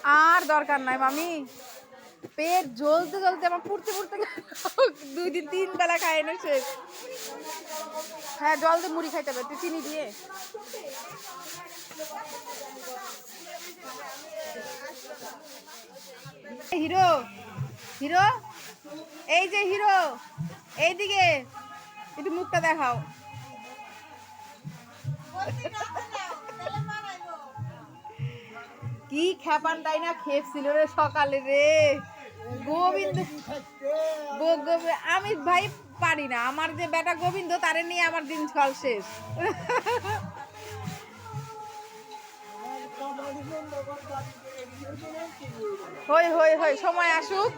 আর দরকার নাই মামি, পেট জ্বলতে জ্বলতে আমার পুড়তে পুড়তে 2 দিন 3 বেলা খাই না শেষ। হ্যাঁ জল দিয়ে মুড়ি খাইতে হবে চিনি দিয়ে। হিরো হিরো, এই যে হিরো, এইদিকে একটু মুখটা দেখাও। কি খেপানটাই না খেপছিল রে সকালে রে গোবিন্দ। আমি ভাই পারি না, আমার যে বেটা গোবিন্দ তারে নিয়ে আমার দিন ছল শেষ। হই হই হই সময় আসুক।